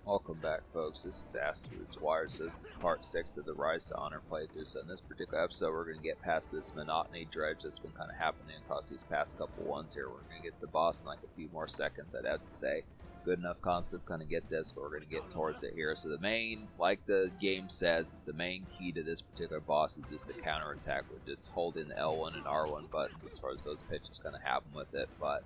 Welcome back, folks. This is Asteroids Wire. So this is part 6 of the Rise to Honor playthrough. So in this particular episode, we're going to get past this monotony dredge that's been kind of happening across these past couple ones here. We're going to get the boss in like a few more seconds, I'd have to say. Good enough concept, kind of get this, but we're going to get towards it here. So the main, like the game says, is the main key to this particular boss is just the counterattack with just holding the L1 and R1 buttons as far as those pitches kind of happen with it. But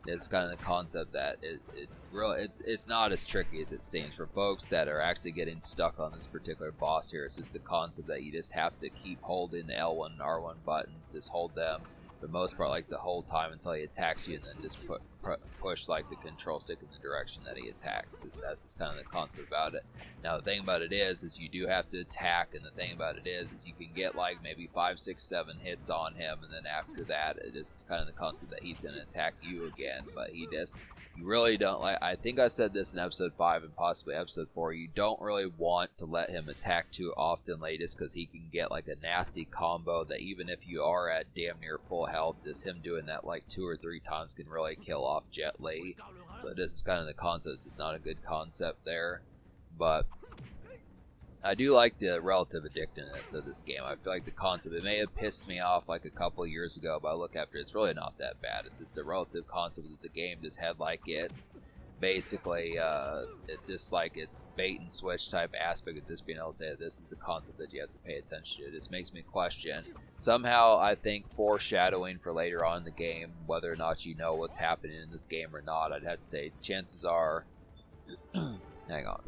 it's kind of the concept that it's not as tricky as it seems for folks that are actually getting stuck on this particular boss here. It's just the concept that you just have to keep holding the L1 and R1 buttons, just hold them for the most part like the whole time until he attacks you, and then just push like the control stick in the direction that he attacks. That's just kind of the concept about it. Now the thing about it is you do have to attack, and the thing about it is you can get like maybe 5, 6, 7 hits on him, and then after that it is kind of the concept that he's going to attack you again. But you really don't like, I think I said this in episode 5 and possibly episode 4, you don't really want to let him attack too often, latest, because he can get like a nasty combo that even if you are at damn near full health, just him doing that like 2 or 3 times can really kill off Jet Li. So this is kind of the concept. It's not a good concept there, but I do like the relative addictiveness of this game. I feel like the concept, it may have pissed me off like a couple years ago, but I look after it, it's really not that bad. It's just the relative concept that the game just had, like it's basically it's just like it's bait and switch type aspect of this, being able to say this is a concept that you have to pay attention to. It just makes me question somehow, I think, foreshadowing for later on in the game, whether or not you know what's happening in this game or not. I'd have to say chances are hang on.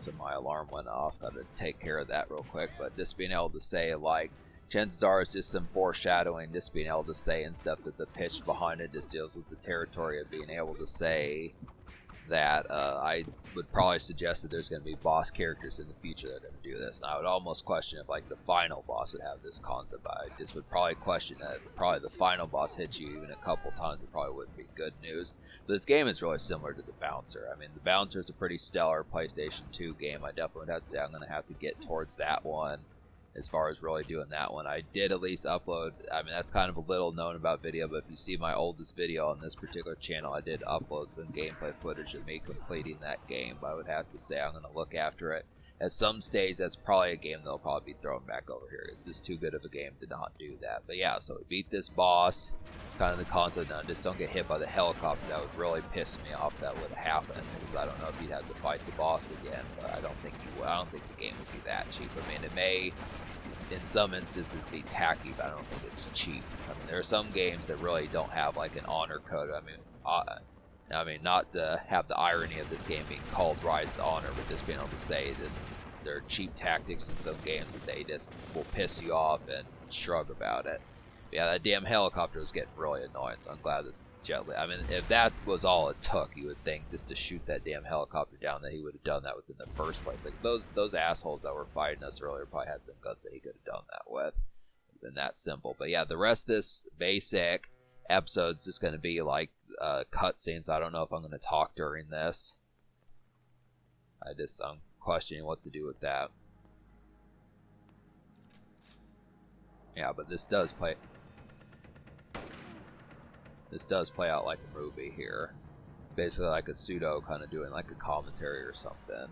So my alarm went off. I had to take care of that real quick. But just being able to say, like, chances are it's just some foreshadowing, just being able to say and stuff that the pitch behind it just deals with the territory of being able to say that I would probably suggest that there's going to be boss characters in the future that are going to do this. And I would almost question if like the final boss would have this concept. I just would probably question that if probably the final boss hits you even a couple times, it probably wouldn't be good news. But this game is really similar to the Bouncer. I mean, the Bouncer is a pretty stellar PlayStation 2 game. I definitely would have to say I'm going to have to get towards that one as far as really doing that one. I did at least upload, I mean, that's kind of a little known about video, but if you see my oldest video on this particular channel, I did upload some gameplay footage of me completing that game. But I would have to say I'm going to look after it. At some stage, that's probably a game that'll probably be thrown back over here. It's just too good of a game to not do that. But yeah, so we beat this boss. Kind of the concept now, just don't get hit by the helicopter. That would really piss me off if that would happen, because I don't know if you'd have to fight the boss again, but I don't think you would. I don't think the game would be that cheap. I mean, it may in some instances be tacky, but I don't think it's cheap. I mean, there are some games that really don't have like an honor code. I mean, not to have the irony of this game being called Rise to Honor, but just being able to say this, there are cheap tactics in some games that they just will piss you off and shrug about it. But yeah, that damn helicopter was getting really annoying, so I'm glad that Jet Li, I mean, if that was all it took, you would think, just to shoot that damn helicopter down, that he would have done that within the first place. Like those assholes that were fighting us earlier probably had some guts that he could have done that with. It would have been that simple. But yeah, the rest of this basic episode's just going to be like cutscenes. I don't know if I'm going to talk during this. I'm questioning what to do with that. Yeah, but this does play out like a movie here. It's basically like a pseudo kind of doing like a commentary or something.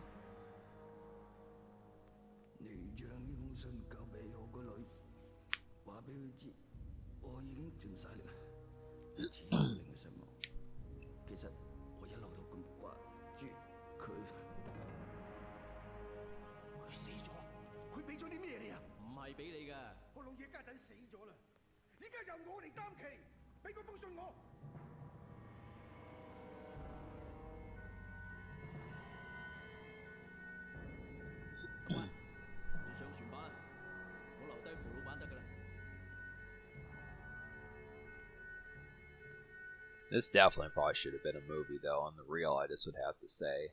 This definitely probably should have been a movie, though, on the real, I just would have to say.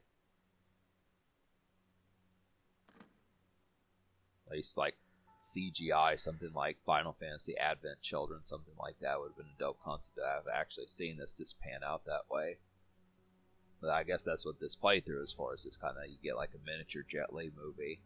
At least, like, CGI, something like Final Fantasy Advent Children, something like that would have been a dope concept to have actually seen this just pan out that way. But I guess that's what this playthrough is for. It's just kind of, you get like a miniature Jet Li movie.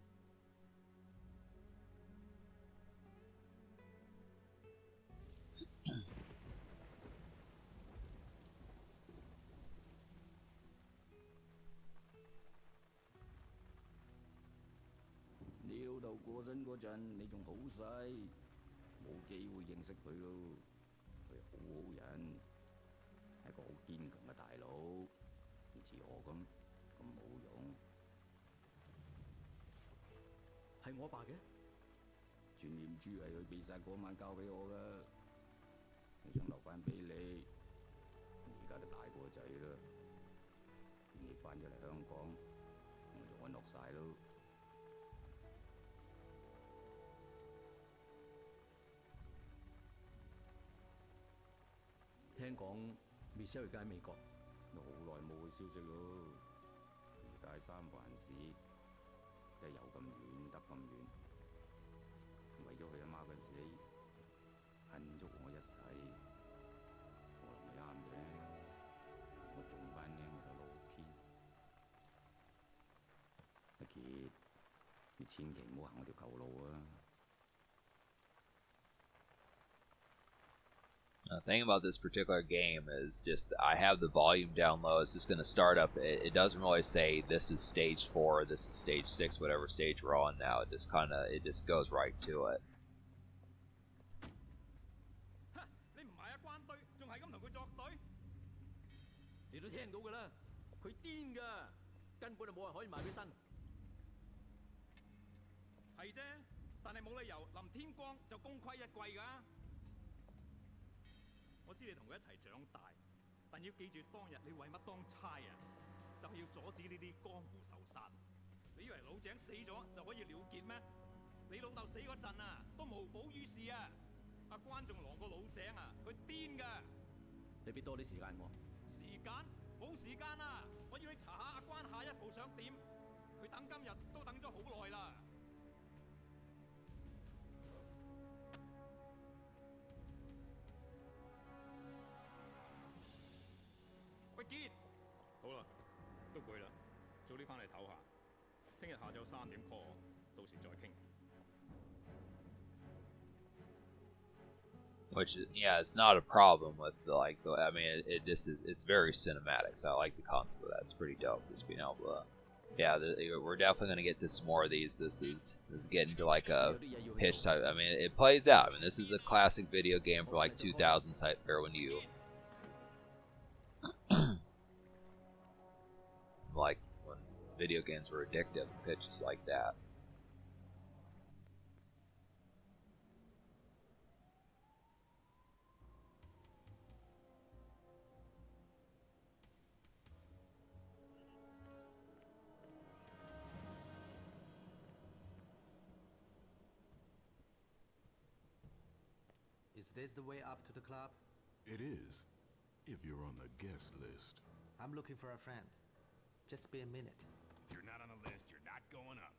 你老豆過身嗰陣，你仲好細，冇機會認識佢咯。佢係好好人，係個好堅強嘅大佬，唔似我咁冇用。係我爸嘅，轉念珠係佢俾晒嗰晚交俾我噶，我想留翻俾你。而家都大個仔啦，你翻咗嚟香港，我就安樂晒咯。聽講 Michelle 而家喺美國，好耐冇嘅消息咯。而家喺三藩市，真係有咁遠得咁遠，為咗佢阿媽嘅死，恨足我一世。我諗你啱嘅，我仲翻驚我個老偏。阿傑，你千祈唔好行我條舊路啊！The thing about this particular game is just I have the volume down low. It's just going to start up. It doesn't really say this is stage 4, this is stage 6, whatever stage we're on now. It just goes right to it. 你唔係阿關隊，仲係咁同佢作對？你都聽到㗎啦，佢癲㗎，根本就冇人可以埋佢身。係啫，但係冇理由臨天光就功虧一簣㗎。我知你同佢一齊長大，但要記住當日你為乜當差啊？就係要阻止呢啲江湖仇殺。你以為老井死咗就可以了結咩？你老豆死嗰陣啊，都無補於事啊！阿關仲狼過老井啊，佢癲㗎！你俾多啲時間我。時間？冇時間啊！我要你查下阿關下一步想點。佢等今日都等咗好耐啦。喂，傑，好啦，都攰啦，早啲翻嚟唞下。聽日下晝3點 call 我，到時再傾。Which is, yeah, it's not a problem with I mean, it's very cinematic, so I like the concept of that. It's pretty dope, just being able to, yeah, we're definitely going to get to some more of these. This is getting to like a pitch type. I mean, it plays out. I mean, this is a classic video game for like 2000s type era when you, like when video games were addictive, pitches like that. Is this the way up to the club? It is, if you're on the guest list. I'm looking for a friend. Just be a minute. If you're not on the list, you're not going up.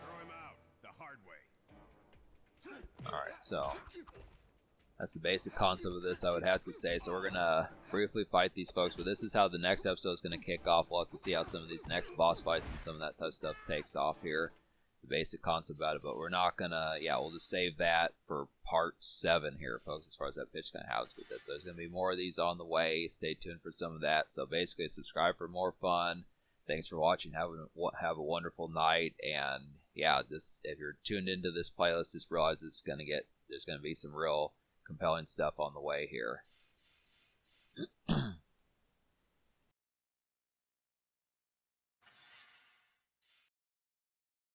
Throw him out the hard way. Alright, so that's the basic concept of this, I would have to say. So we're gonna briefly fight these folks, but this is how the next episode is gonna kick off. We'll have to see how some of these next boss fights and some of that type of stuff takes off here. The basic concept about it, but we're not gonna, yeah, we'll just save that for part 7 here, folks, as far as that pitch kind of how it's good. So there's gonna be more of these on the way. Stay tuned for some of that. So basically, subscribe for more fun. Thanks for watching. Have a wonderful night, and yeah, this, if you're tuned into this playlist, just realize there's gonna be some real compelling stuff on the way here.